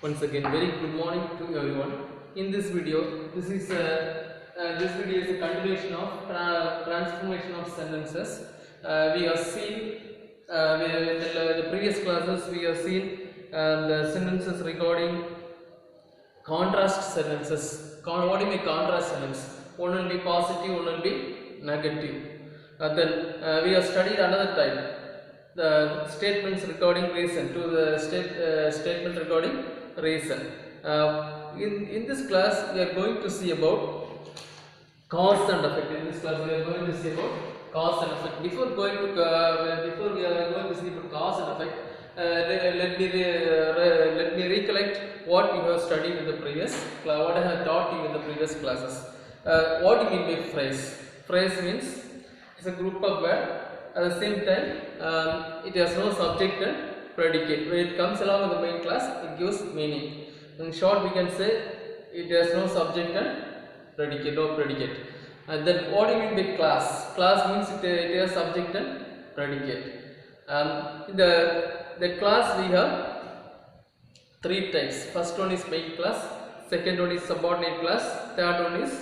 Once again, very good morning to everyone. In this video, this video is a continuation of transformation of sentences. We have seen in the previous classes. We have seen the sentences regarding contrast sentences. What do you mean contrast sentence? One will be positive, one will be negative. Then we have studied another type, the statements regarding reason, to the statement regarding reason. In this class we are going to see about cause and effect. In this class we are going to see about cause and effect. Before we are going to see about cause and effect, let me recollect what you have studied in the previous class, what I have taught you in the previous classes. What do you mean by phrase? Phrase means it's a group of words. At the same time, it has no subject and predicate. When it comes along with the main class, it gives meaning. In short, we can say it has no subject and predicate, no predicate. And then what do you mean by class? Class means it has subject and predicate. The class we have three types. First one is main class, second one is subordinate class, third one is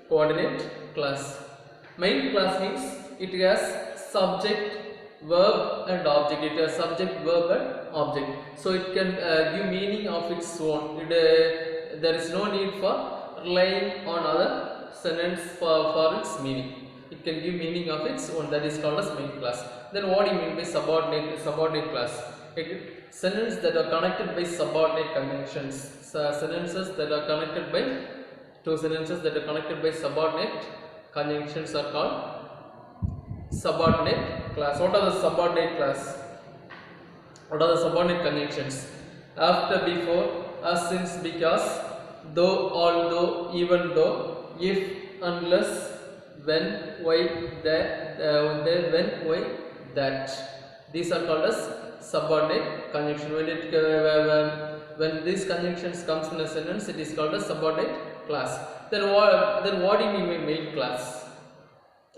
coordinate class. Main class means it has subject, verb and object. It has subject, verb and object. So it can give meaning of its own. There is no need for relying on other sentence for its meaning. It can give meaning of its own. That is called as main class. Then what do you mean by subordinate class? Sentences that are connected by subordinate conjunctions. Sentences that are connected by two sentences that are connected by subordinate conjunctions are called subordinate class. What are the subordinate class? What are the subordinate conjunctions? After, before, as, since, because, though, although, even though, if, unless, when, why, that, when, why, that. These are called as subordinate conjunction. When these conjunctions comes in a sentence, it is called as subordinate class. Then what do you mean by main class?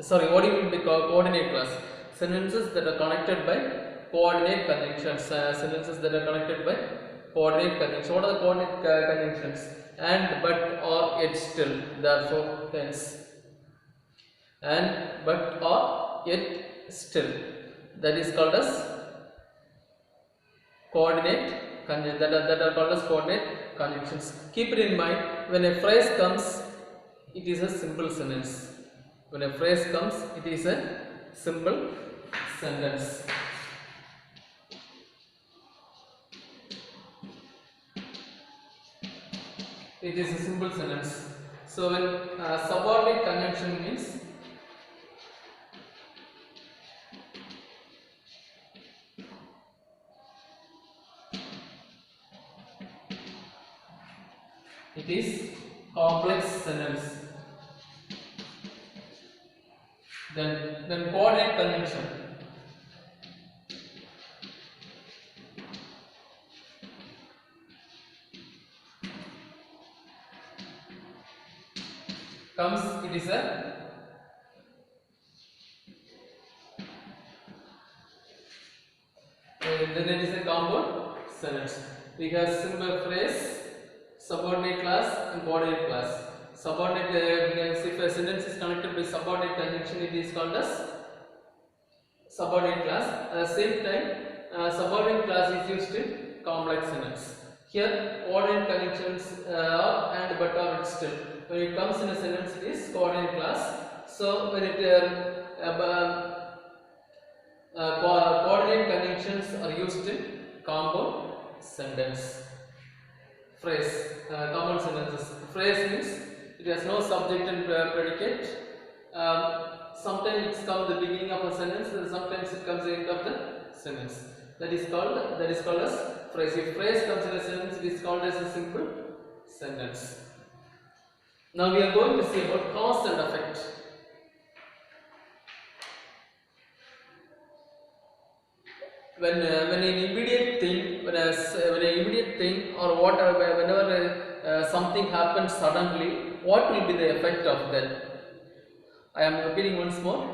Sorry, what do you mean by coordinate class? Sentences that are connected by coordinate conjunctions. Sentences that are connected by coordinate conjunctions. What are the coordinate conjunctions? And, but, or, yet, still, therefore, hence. And, but, or, yet, still. That is called as coordinate conjunctions. That are called as coordinate conjunctions. Keep it in mind, when a phrase comes, it is a simple sentence. When a phrase comes, it is a simple sentence. It is a simple sentence. So when subordinate conjunction means it is complex sentence. Then coordinate conjunction. Comes, it is a then it is a compound sentence. We have simple phrase, subordinate class and coordinate class. Subordinate, if a sentence is connected by subordinate conjunction, it is called as subordinate class. At the same time, subordinate class is used in complex sentence. Here, coordinate conjunctions are and, but, or, still. When it comes in a sentence, it is coordinate class. So when coordinate conjunctions are used in compound sentence. Phrase, compound sentences. Phrase means it has no subject and predicate. Sometimes it comes at the beginning of a sentence, and sometimes it comes at the end of the sentence. That is called as phrase. If phrase comes in a sentence, it is called as a simple sentence. Now we are going to see about cause and effect. When an immediate thing or whatever, whenever something happens suddenly, what will be the effect of that? I am repeating once more.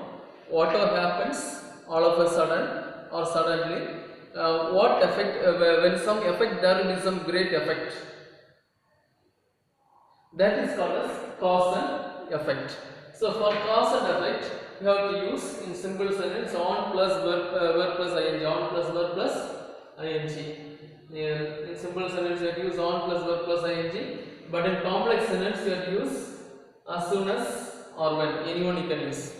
Whatever happens all of a sudden or suddenly, what effect, when some effect there will be some great effect, that is called as cause and effect. So for cause and effect, you have to use in simple sentence on plus verb plus ing, on plus verb plus ing. In simple sentence you have to use on plus verb plus ing, but in complex sentence you have to use as soon as or when, anyone you can use.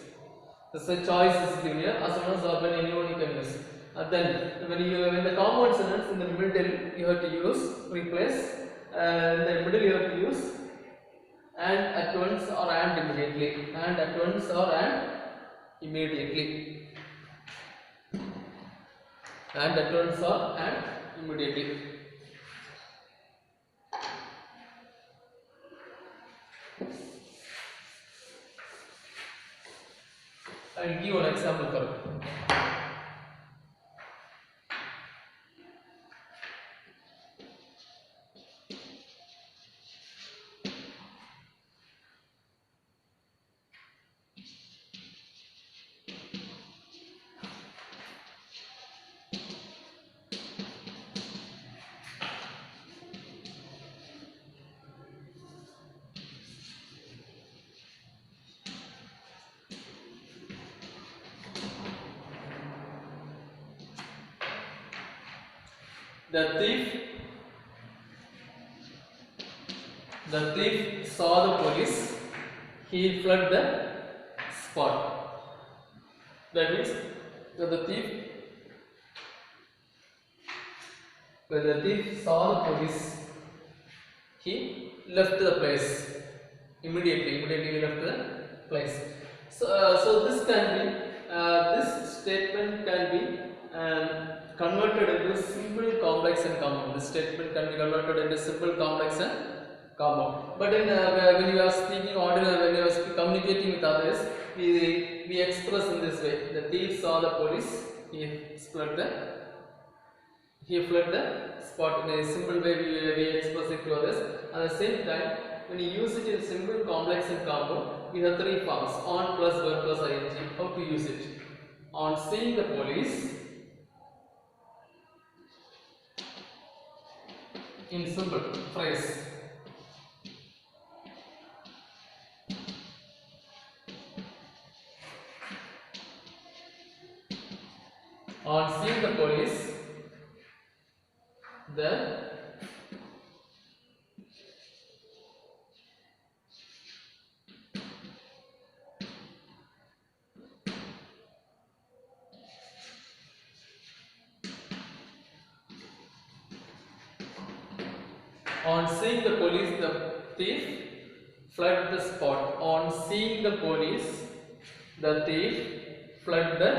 The choice is given here, as soon as or when, anyone you can use. Then when the compound sentence, in the middle you have to use replace, in the middle you have to use and at once or and immediately, and at once or and immediately, and at once or and immediately. I will give one example for it. The thief saw the police. He fled the spot. That means when the thief saw the police, he left the place immediately. He left the place. So this can be this statement can be converted into simple, complex, and compound. This statement can be converted into simple, complex, and compound. But in when you are speaking ordinary, when you are communicating with others, we express in this way: the thief saw the police, he fled the spot. In a simple way, we express it to others. At the same time, when you use it in simple, complex, and compound, we have three forms: on plus verb plus ing. How to use it? On seeing the police, in simple phrase. On seeing the police, then on seeing the police, the thief fled the spot. On seeing the police, the thief fled the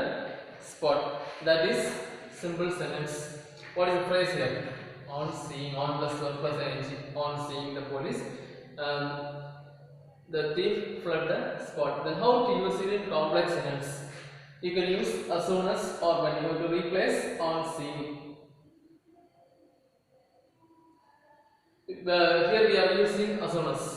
spot. That is simple sentence. What is the phrase here? On seeing, on plus verb plus ing. On seeing the police, the thief fled the spot. Then how to use it in complex sentence? You can use as soon as or when. You have to replace on seeing. Here we are using as soon as.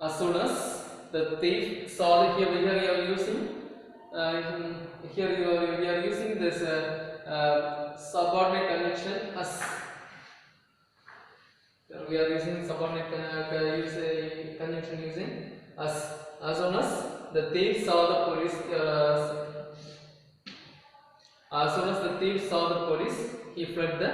As soon as the thief saw the, here we are using we are using this subordinate conjunction as. We are using subordinate conjunction using as. As soon as the thief saw the police, as soon as the thief saw the police, he fled the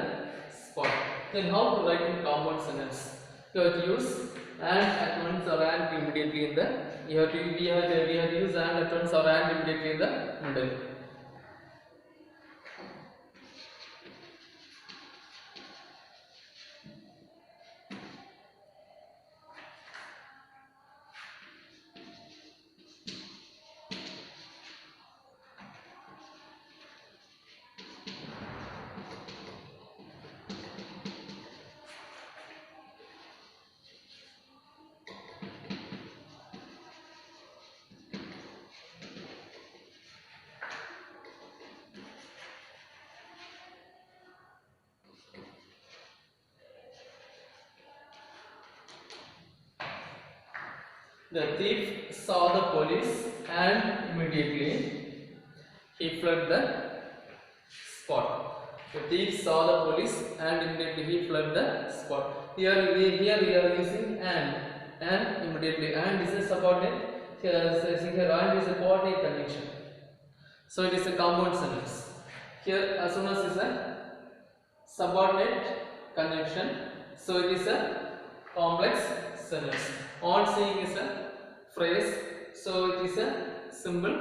spot. Then how to write in compound sentence? You have to use and at once or and immediately in the. We have to use and at once or and immediately in the middle. The thief saw the police and immediately he fled the spot. The thief saw the police and immediately he fled the spot. Here we are using and immediately, and is a subordinate. Here and is a coordinate conjunction. So it is a compound sentence. Here as soon as is a subordinate conjunction, so it is a complex sentence. On seeing is a phrase, so it is a simple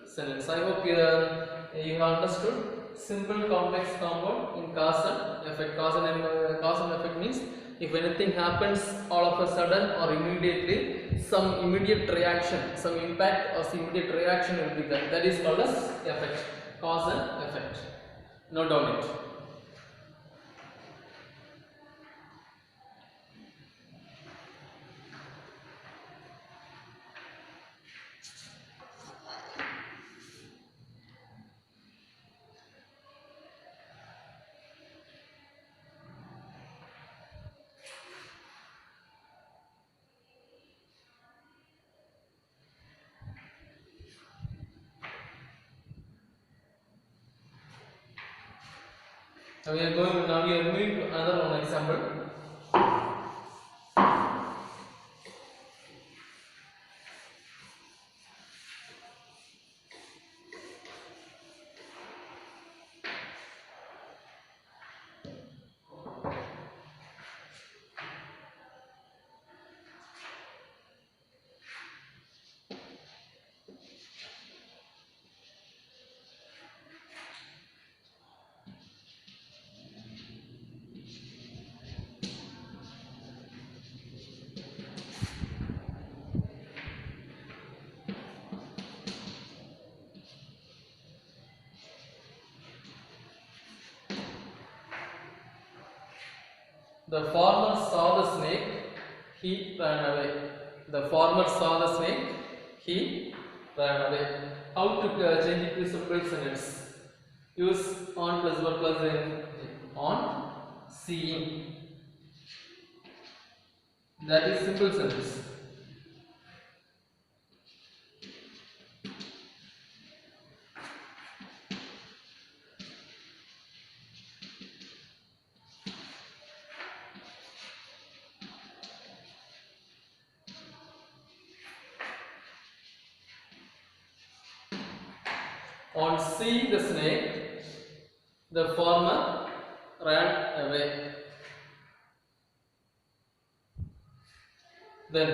sentence. I hope you have understood simple complex compound in cause and effect. Cause and effect means if anything happens all of a sudden or immediately, some immediate reaction, some impact or some immediate reaction will be there. That is called as effect. Cause and effect. Note down it. Now we are moving to another one example. The farmer saw the snake, he ran away. The farmer saw the snake, he ran away. How to change it to simple sentence? Use on plus verb plus on seeing. That is simple sentence. On seeing the snake, the farmer ran away. Then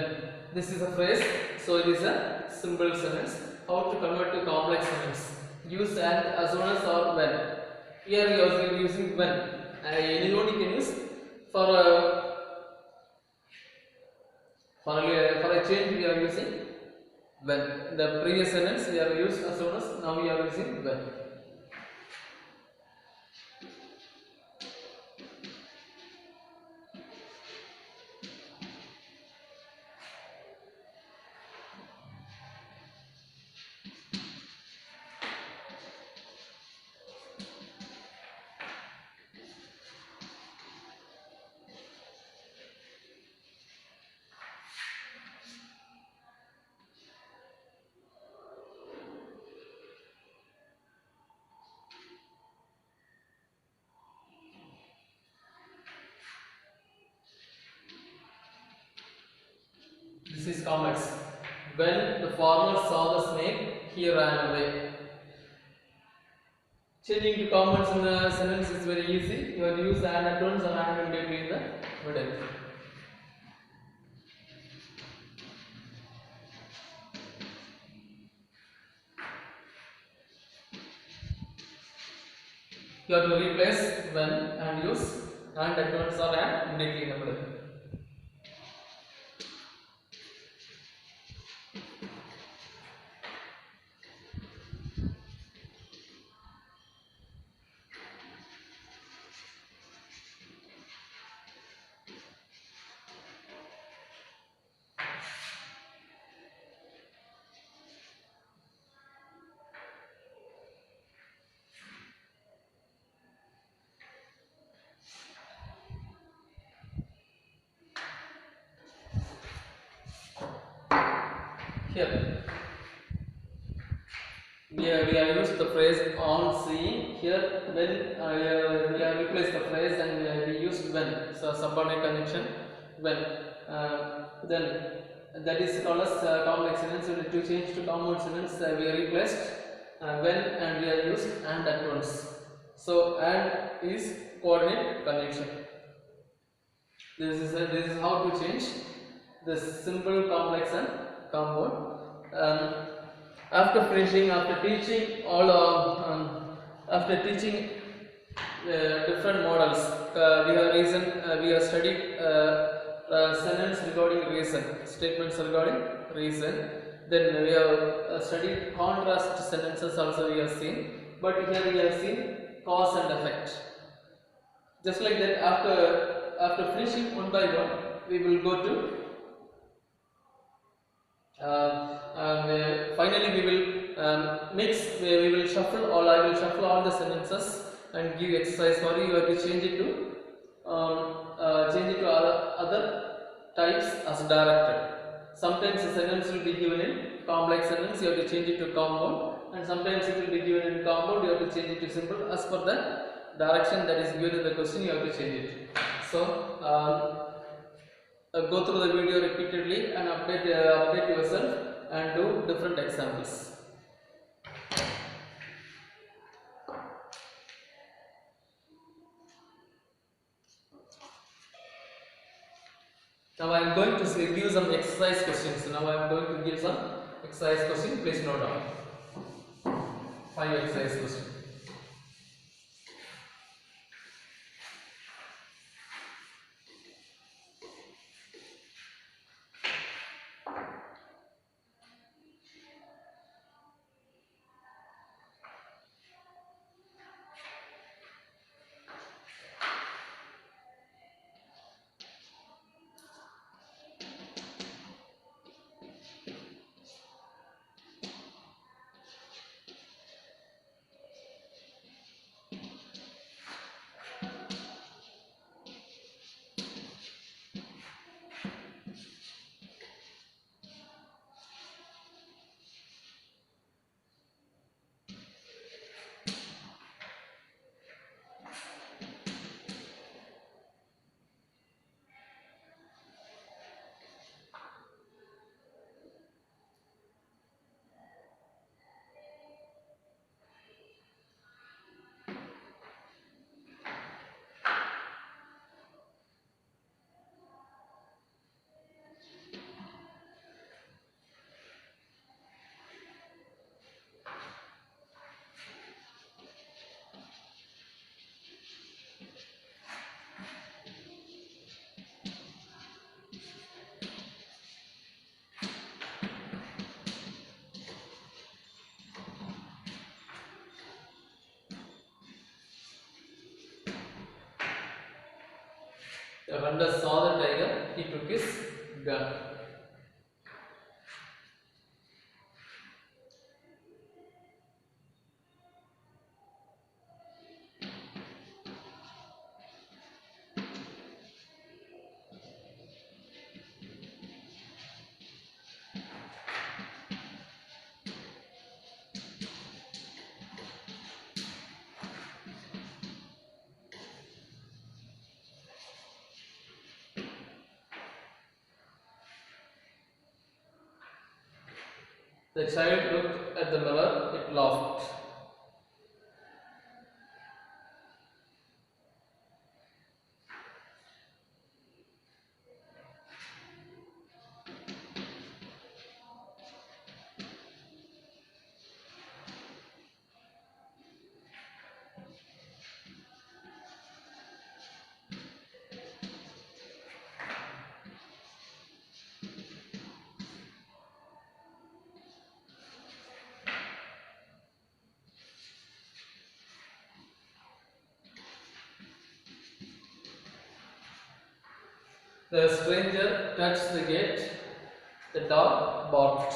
this is a phrase, so it is a simple sentence. How to convert to complex sentence? Use and as soon as or when. Here you are using when. Any node you can use for a change. We are using when. The previous sentence we have used as soon as, now we are using when. This is complex. When the farmer saw the snake, he ran away. Changing to compounds in the sentence is very easy. You have to use and at once or and immediately in the middle. You have to replace when and use and at once or and immediately in the middle. Here we have used the phrase on seeing. Here when we have replaced the phrase and we used when, so subordinate conjunction when. Then that is called as complex sentence. So to change to compound sentence, we have replaced when and we have used and at once. So and is coordinate conjunction. This is how to change this simple, complex and compound. After finishing, after teaching all after teaching different models, we have reason, we have studied sentence regarding reason, statements regarding reason. Then we have studied contrast sentences also we have seen, but here we have seen cause and effect. Just like that, after finishing one by one, we will go to finally we will mix. We will shuffle all. I will shuffle all the sentences and give exercise for you. You have to change it to other types as directed. Sometimes the sentence will be given in complex sentence. You have to change it to compound, and sometimes it will be given in compound. You have to change it to simple. As per the direction that is given in the question, you have to change it. So go through the video repeatedly and update yourself and do different examples. Now I am going to give some exercise questions. Now I am going to give some exercise questions. Please note down 5 exercise questions. The hunter saw the tiger, he took his gun. The child looked at the mirror, it laughed. The stranger touched the gate, the dog barked.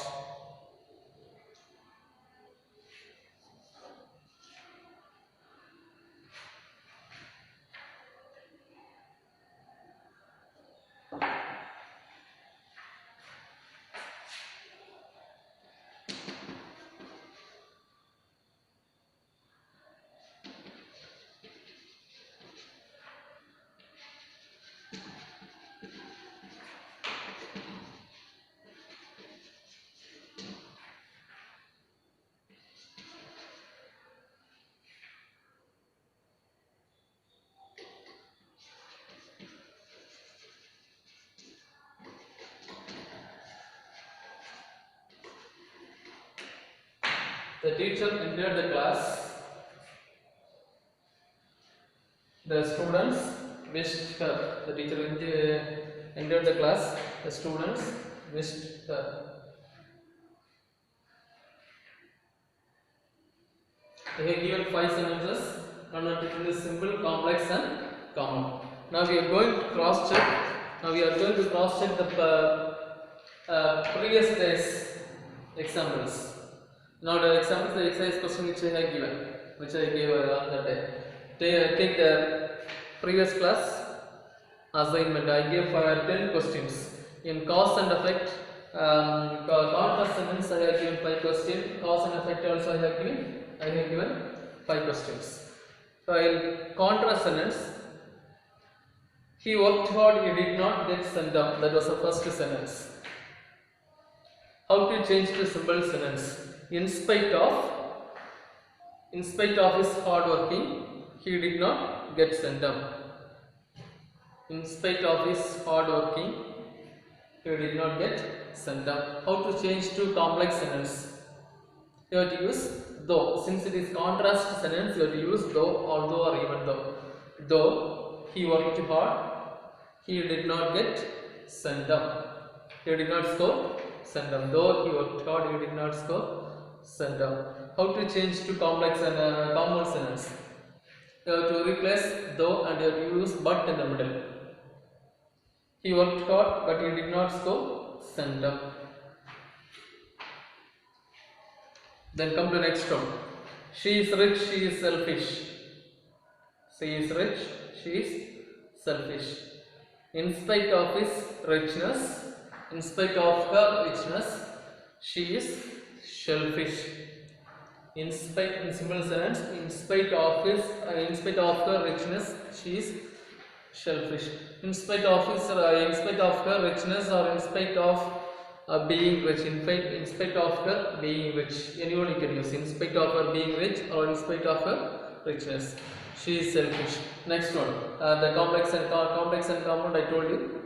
The teacher entered the class. The students wished her. The teacher entered the class. The students wished her. I have given 5 sentences converted into simple, complex, and common. Now we are going to cross check. The previous day's examples. Now the examples, the exercise question which I have given, which I gave on that day. Take the previous class assignment. I gave 10 questions. In cause and effect, contrast sentence I have given 5 questions. Cause and effect also I have given 5 questions. So in contrast sentence, he worked hard, he did not get sent down. That was the first sentence. How to change to simple sentence? In spite of his hard working, he did not get sent down. In spite of his hard working, he did not get sent down. How to change to complex sentence? You have to use though. Since it is contrast sentence, you have to use though, although, or even though. Though he worked hard, he did not get sent down. He did not score sent down. Though he worked hard, he did not score sent down. How to change to complex and common sentence? You have to replace though and you have to use but in the middle. He worked hard, but he did not score sent down. Then come to the next one. She is rich, she is selfish. She is rich, she is selfish. In spite of his richness, in spite of her richness, she is selfish. In simple sentence, in spite of her richness, she is selfish. In spite of her richness, or in spite of being rich. In spite of her being rich. Anyone you can use. In spite of her being rich, or in spite of her richness, she is selfish. Next one, the complex and common. I told you.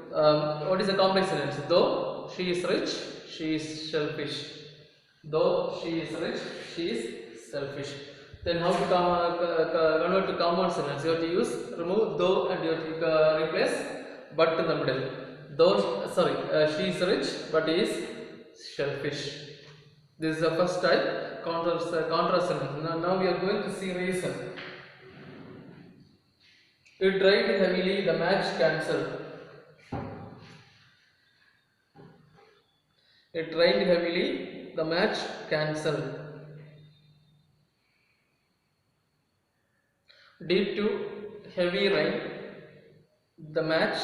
What is the complex sentence? Though she is rich, she is selfish. Though she is rich, she is selfish. Then how to convert to common sentence? You have to use remove though and you have to replace but in the middle. She is rich but is selfish. This is the first type, contrast sentence. Now we are going to see reason. It rained heavily, the match cancelled. It rained heavily, the match cancelled. Due to heavy rain, the match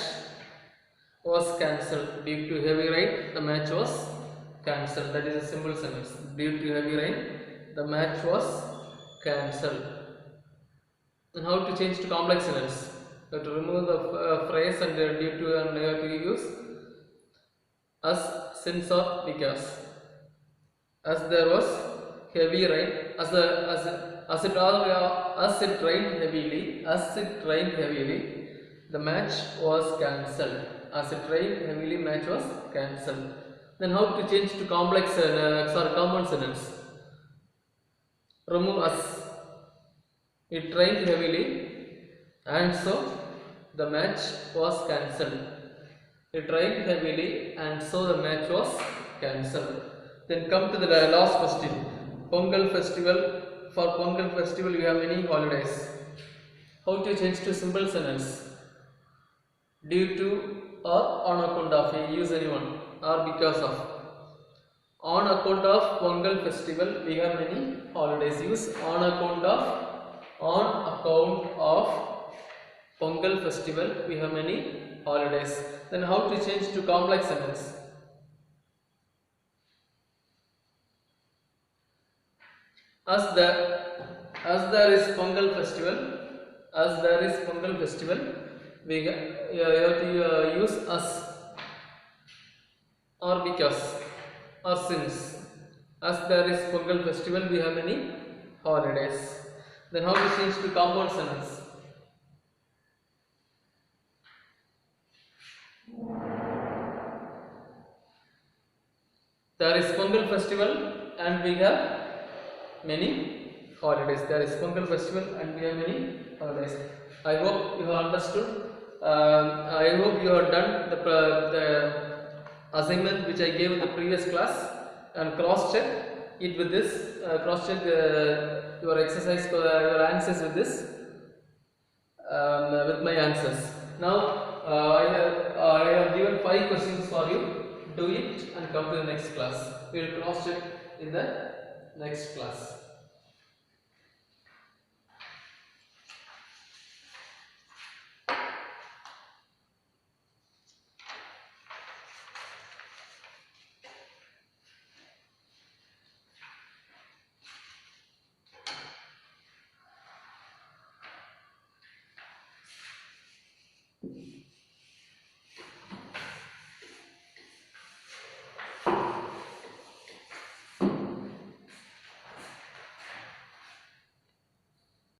was cancelled. Due to heavy rain, the match was cancelled. That is a simple sentence. Due to heavy rain, the match was cancelled. And how to change to complex sentence? You have to remove the phrase and due to, and you have to use as, since, or because. As there was heavy rain, as it rained heavily, the match was cancelled. As it rained heavily, match was cancelled. Then how to change to complex common sentence? Remove as. It rained heavily, and so the match was cancelled. It rained heavily, and so the match was cancelled. Then come to the last question. Pongal festival. For Pongal festival, we have many holidays. How to change to simple sentence? Due to or on account of. You use anyone, or because of. On account of Pongal festival, we have many holidays. Use on account of. On account of Pongal festival, we have many holidays. Then how to change to complex sentence? As there is Pongal festival, we have to use as, or because, or since. As there is Pongal festival, we have many holidays. Then how to change to compound sentence? There is Pongal festival and we have many holidays. There is Pongal festival and we have many holidays. I hope you have understood. I hope you have done the assignment which I gave in the previous class, and cross check it with this. Cross check your exercise, your answers with this, with my answers. Now I have given 5 questions for you. Do it and come to the next class. We will cross check in the next class.